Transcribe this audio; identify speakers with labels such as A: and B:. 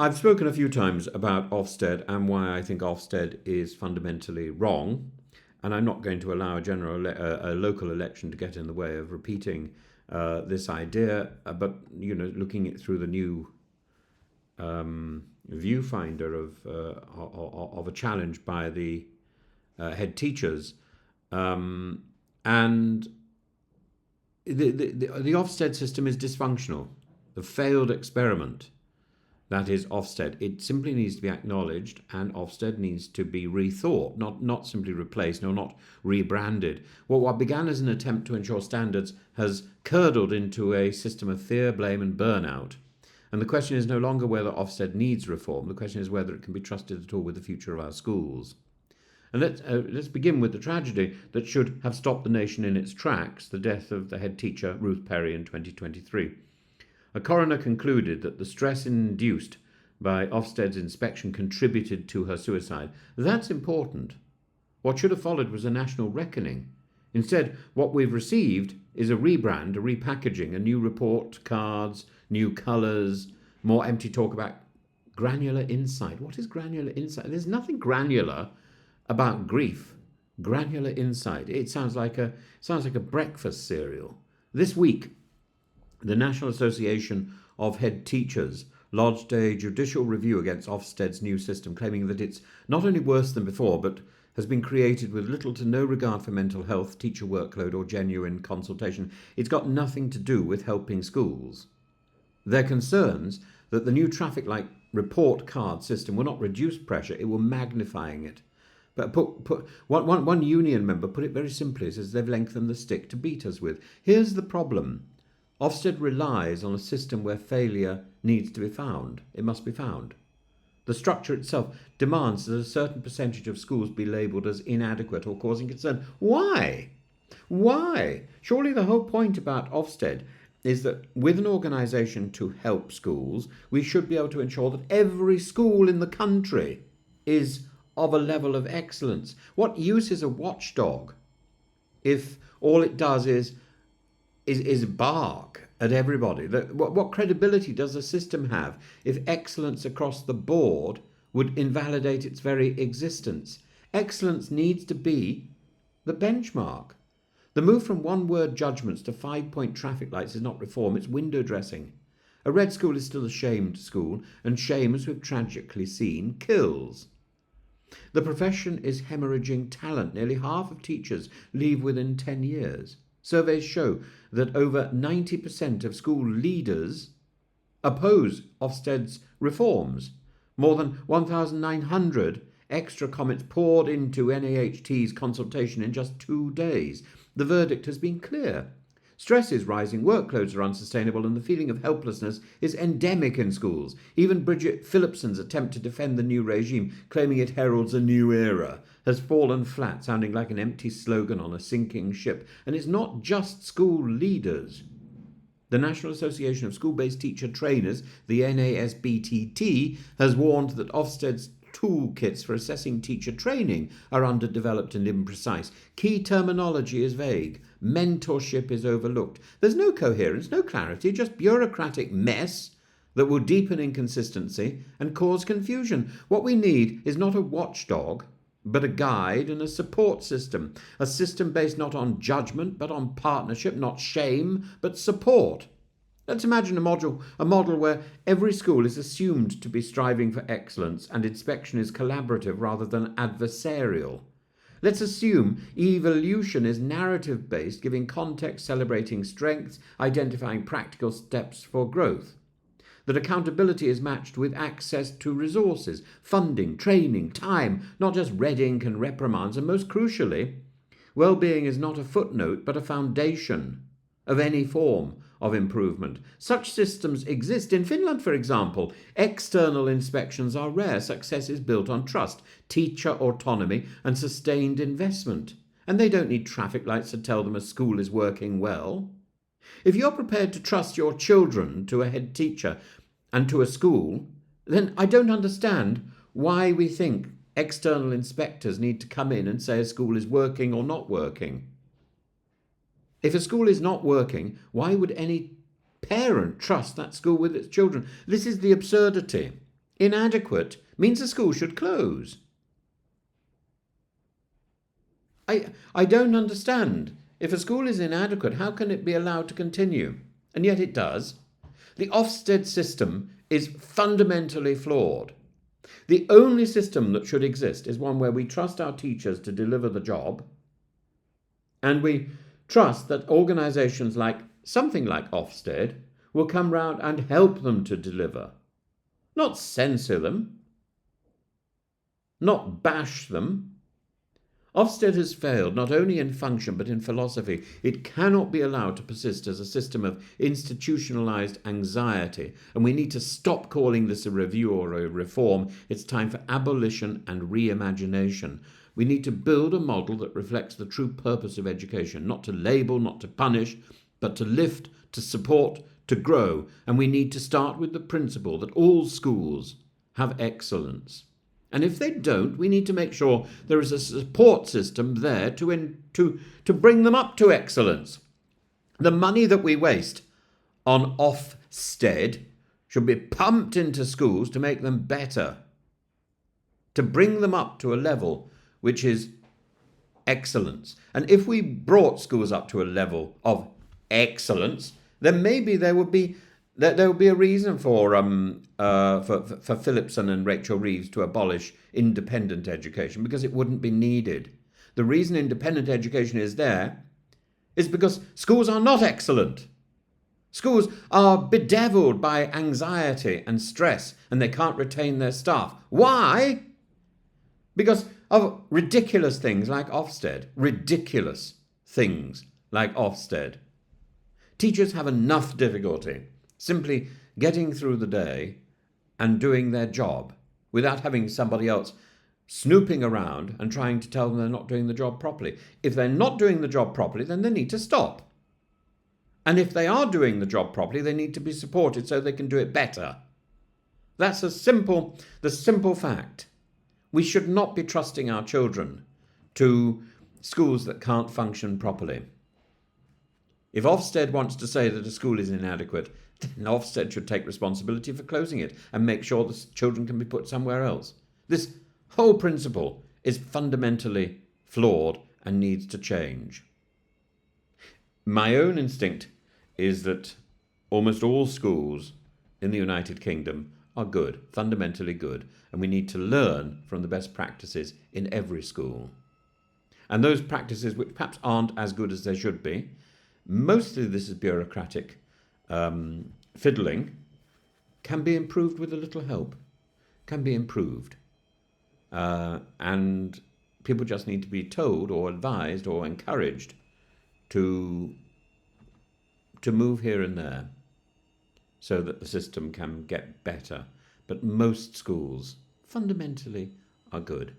A: I've spoken a few times about Ofsted and why I think Ofsted is fundamentally wrong, and I'm not going to allow a local election to get in the way of repeating this idea. But looking it through the new viewfinder of a challenge by the head teachers, and the Ofsted system is dysfunctional. The failed experiment. That is Ofsted. It simply needs to be acknowledged, and Ofsted needs to be rethought, not simply replaced, no, not rebranded. What began as an attempt to ensure standards has curdled into a system of fear, blame, and burnout. And the question is no longer whether Ofsted needs reform. The question is whether it can be trusted at all with the future of our schools. And let's begin with the tragedy that should have stopped the nation in its tracks, the death of the head teacher, Ruth Perry, in 2023. A coroner concluded that the stress induced by Ofsted's inspection contributed to her suicide. That's important. What should have followed was a national reckoning. Instead, what we've received is a rebrand, a repackaging, a new report, cards, new colours, more empty talk about granular insight. What is granular insight? There's nothing granular about grief. Granular insight. It sounds like a breakfast cereal. This week, the National Association of Head Teachers lodged a judicial review against Ofsted's new system, claiming that it's not only worse than before, but has been created with little to no regard for mental health, teacher workload, or genuine consultation. It's got nothing to do with helping schools. Their concerns that the new traffic light report card system will not reduce pressure, it will magnifying it. But one union member put it very simply, says they've lengthened the stick to beat us with. Here's the problem. Ofsted relies on a system where failure needs to be found. It must be found. The structure itself demands that a certain percentage of schools be labelled as inadequate or causing concern. Why? Why? Surely the whole point about Ofsted is that with an organisation to help schools, we should be able to ensure that every school in the country is of a level of excellence. What use is a watchdog if all it does is bark at everybody? What credibility does a system have if excellence across the board would invalidate its very existence? Excellence needs to be the benchmark. The move from one-word judgments to 5-point traffic lights is not reform, it's window dressing. A red school is still a shamed school, and shame, as we've tragically seen, kills. The profession is hemorrhaging talent. Nearly half of teachers leave within 10 years. Surveys show that over 90% of school leaders oppose Ofsted's reforms. More than 1,900 extra comments poured into NAHT's consultation in just 2 days. The verdict has been clear. Stress is rising, workloads are unsustainable, and the feeling of helplessness is endemic in schools. Even Bridget Phillipson's attempt to defend the new regime, claiming it heralds a new era, has fallen flat, sounding like an empty slogan on a sinking ship. And it's not just school leaders. The National Association of School-Based Teacher Trainers, the NASBTT, has warned that Ofsted's toolkits for assessing teacher training are underdeveloped and imprecise. Key terminology is vague. Mentorship is overlooked. There's no coherence, no clarity, just bureaucratic mess that will deepen inconsistency and cause confusion. What we need is not a watchdog, but a guide and a support system. A system based not on judgment, but on partnership, not shame, but support. Let's imagine a model where every school is assumed to be striving for excellence and inspection is collaborative rather than adversarial. Let's assume evolution is narrative-based, giving context, celebrating strengths, identifying practical steps for growth. That accountability is matched with access to resources, funding, training, time, not just red ink and reprimands, and most crucially, well-being is not a footnote but a foundation of any form of improvement. Such systems exist. In Finland, for example, external inspections are rare. Success is built on trust, teacher autonomy, and sustained investment. And they don't need traffic lights to tell them a school is working well. If you're prepared to trust your children to a head teacher and to a school, then I don't understand why we think external inspectors need to come in and say a school is working or not working. If a school is not working, why would any parent trust that school with its children? This is the absurdity. inadequate means the school should close. I don't understand. If a school is inadequate, how can it be allowed to continue? And yet it does. The Ofsted system is fundamentally flawed. The only system that should exist is one where we trust our teachers to deliver the job, and we trust that organisations like something like Ofsted will come round and help them to deliver, not censor them, not bash them. Ofsted has failed not only in function but in philosophy. It cannot be allowed to persist as a system of institutionalised anxiety, and we need to stop calling this a review or a reform. It's time for abolition and reimagination. We need to build a model that reflects the true purpose of education, not to label, not to punish, but to lift, to support, to grow. And we need to start with the principle that all schools have excellence. And if they don't, we need to make sure there is a support system there to bring them up to excellence. The money that we waste on Ofsted should be pumped into schools to make them better, to bring them up to a level which is excellence. And if we brought schools up to a level of excellence, then maybe there would be a reason for Phillipson and Rachel Reeves to abolish independent education, because it wouldn't be needed. The reason independent education is there is because schools are not excellent. Schools are bedeviled by anxiety and stress, and they can't retain their staff. Why? Because of ridiculous things like Ofsted. Ridiculous things like Ofsted. Teachers have enough difficulty simply getting through the day and doing their job without having somebody else snooping around and trying to tell them they're not doing the job properly. If they're not doing the job properly, then they need to stop. And if they are doing the job properly, they need to be supported so they can do it better. That's the simple fact. We should not be trusting our children to schools that can't function properly. If Ofsted wants to say that a school is inadequate, then Ofsted should take responsibility for closing it and make sure the children can be put somewhere else. This whole principle is fundamentally flawed and needs to change. My own instinct is that almost all schools in the United Kingdom are good, fundamentally good, and we need to learn from the best practices in every school. And those practices which perhaps aren't as good as they should be, mostly this is bureaucratic fiddling, can be improved with a little help, can be improved. And people just need to be told or advised or encouraged to move here and there so that the system can get better. But most schools fundamentally are good.